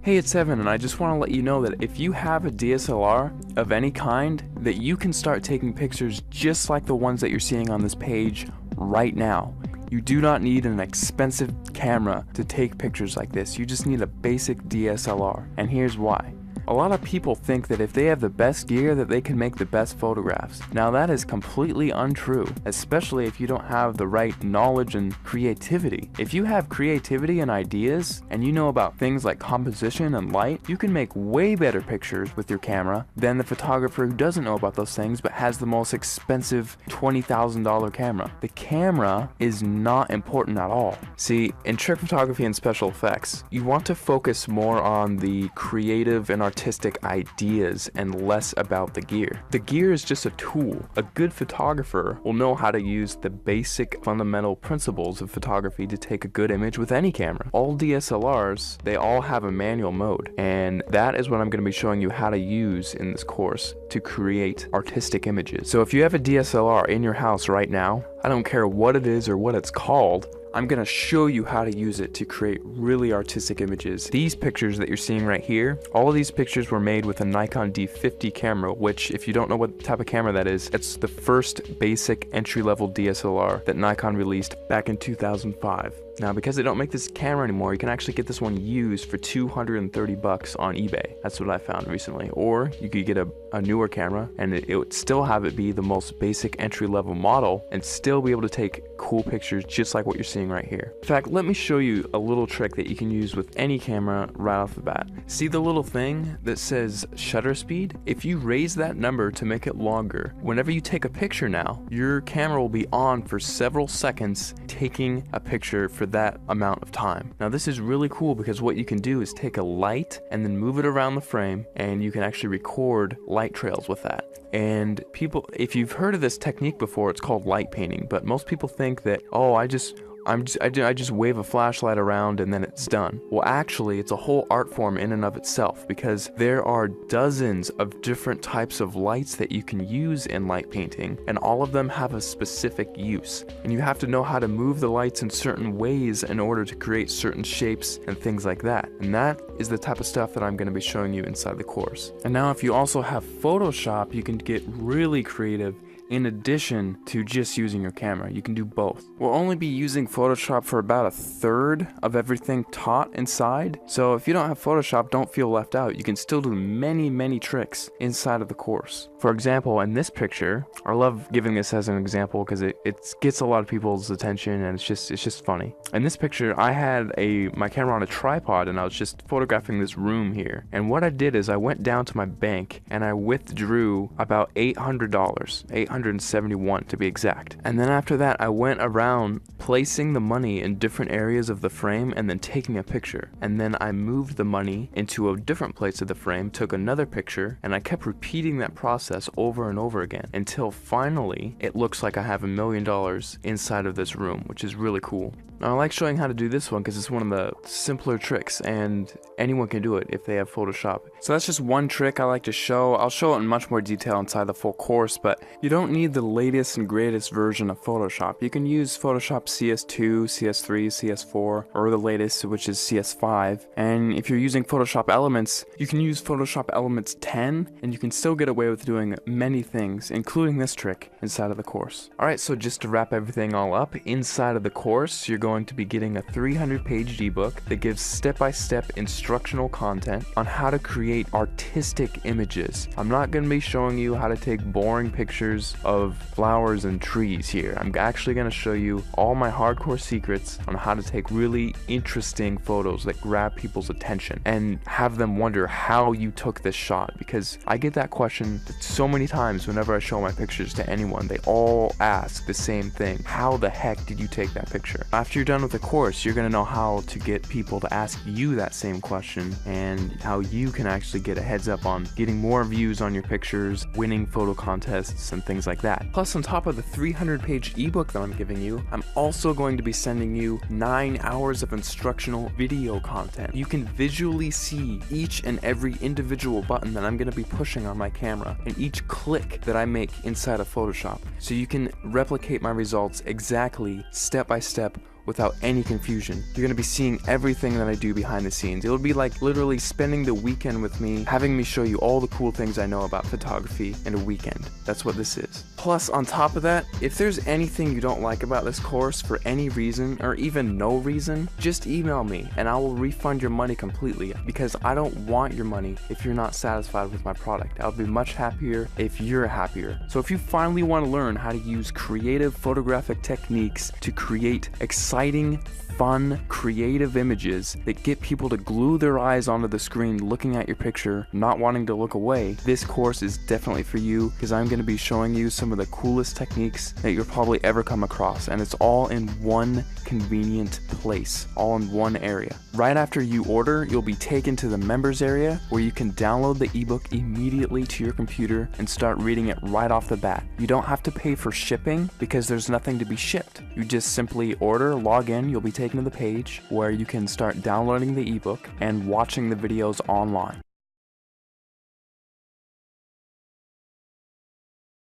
Hey, it's Evan, and I just want to let you know that if you have a DSLR of any kind, that you can start taking pictures just like the ones that you're seeing on this page right now. You do not need an expensive camera to take pictures like this. You just need a basic DSLR, and here's why. A lot of people think that if they have the best gear that they can make the best photographs. Now that is completely untrue, especially if you don't have the right knowledge and creativity. If you have creativity and ideas, and you know about things like composition and light, you can make way better pictures with your camera than the photographer who doesn't know about those things but has the most expensive $20,000 camera. The camera is not important at all. See, in trick photography and special effects, you want to focus more on the creative and artistic ideas and less about the gear. The gear is just a tool. A good photographer will know how to use the basic fundamental principles of photography to take a good image with any camera. All DSLRs, they all have a manual mode, and that is what I'm going to be showing you how to use in this course to create artistic images. So if you have a DSLR in your house right now, I don't care what it is or what it's called, I'm gonna show you how to use it to create really artistic images. These pictures that you're seeing right here, all of these pictures were made with a Nikon D50 camera, which, if you don't know what type of camera that is, it's the first basic entry-level DSLR that Nikon released back in 2005. Now, because they don't make this camera anymore, you can actually get this one used for $230 on eBay. That's what I found recently. Or you could get a newer camera and it would still have it be the most basic entry-level model and still be able to take cool pictures just like what you're seeing right here. In fact, let me show you a little trick that you can use with any camera right off the bat. See the little thing that says shutter speed? If you raise that number to make it longer, whenever you take a picture now, your camera will be on for several seconds taking a picture for that amount of time. Now this is really cool because what you can do is take a light and then move it around the frame, and you can actually record light trails with that. And people, if you've heard of this technique before, it's called light painting, but most people think that, oh, I just wave a flashlight around and then it's done. Well, actually, it's a whole art form in and of itself, because there are dozens of different types of lights that you can use in light painting, and all of them have a specific use. And you have to know how to move the lights in certain ways in order to create certain shapes and things like that. And that is the type of stuff that I'm going to be showing you inside the course. And now if you also have Photoshop, you can get really creative. In addition to just using your camera, you can do both. We'll only be using Photoshop for about a third of everything taught inside. So if you don't have Photoshop, don't feel left out. You can still do many tricks inside of the course. For example, in this picture, I love giving this as an example because it gets a lot of people's attention, and it's just funny. In this picture, I had my camera on a tripod and I was just photographing this room here. And what I did is I went down to my bank and I withdrew about $800, $871 to be exact. And then after that, I went around placing the money in different areas of the frame and then taking a picture. And then I moved the money into a different place of the frame, took another picture, and I kept repeating that process over and over again until finally it looks like I have $1 million inside of this room, which is really cool. Now, I like showing how to do this one because it's one of the simpler tricks, and anyone can do it if they have Photoshop. So that's just one trick I like to show. I'll show it in much more detail inside the full course, but you don't need the latest and greatest version of Photoshop. You can use Photoshop CS2, CS3, CS4, or the latest, which is CS5. And if you're using Photoshop Elements, you can use Photoshop Elements 10, and you can still get away with doing many things, including this trick, inside of the course. Alright, so just to wrap everything all up, inside of the course, you're going to be getting a 300-page ebook that gives step-by-step instructional content on how to create artistic images. I'm not going to be showing you how to take boring pictures of flowers and trees here. I'm actually going to show you all my hardcore secrets on how to take really interesting photos that grab people's attention and have them wonder how you took this shot, because I get that question so many times whenever I show my pictures to anyone. They all ask the same thing: how the heck did you take that picture? After you're done with the course, you're going to know how to get people to ask you that same question, and how you can actually get a heads up on getting more views on your pictures, winning photo contests, and things like that. Plus, on top of the 300-page ebook that I'm giving you, I'm also going to be sending you 9 hours of instructional video content. You can visually see each and every individual button that I'm going to be pushing on my camera, and each click that I make inside of Photoshop, so you can replicate my results exactly, step by step, without any confusion. You're going to be seeing everything that I do behind the scenes. It'll be like literally spending the weekend with me, having me show you all the cool things I know about photography in a weekend. That's what this is. Plus, on top of that, if there's anything you don't like about this course for any reason, or even no reason, just email me and I will refund your money completely, because I don't want your money if you're not satisfied with my product. I'll be much happier if you're happier. So if you finally want to learn how to use creative photographic techniques to create exciting, fun, creative images that get people to glue their eyes onto the screen looking at your picture, not wanting to look away, this course is definitely for you, because I'm going to be showing you some of the coolest techniques that you'll probably ever come across, and it's all in one convenient place, all in one area. Right after you order, you'll be taken to the members area where you can download the ebook immediately to your computer and start reading it right off the bat. You don't have to pay for shipping because there's nothing to be shipped. You just simply order, log in, you'll be taken to the page where you can start downloading the ebook and watching the videos online.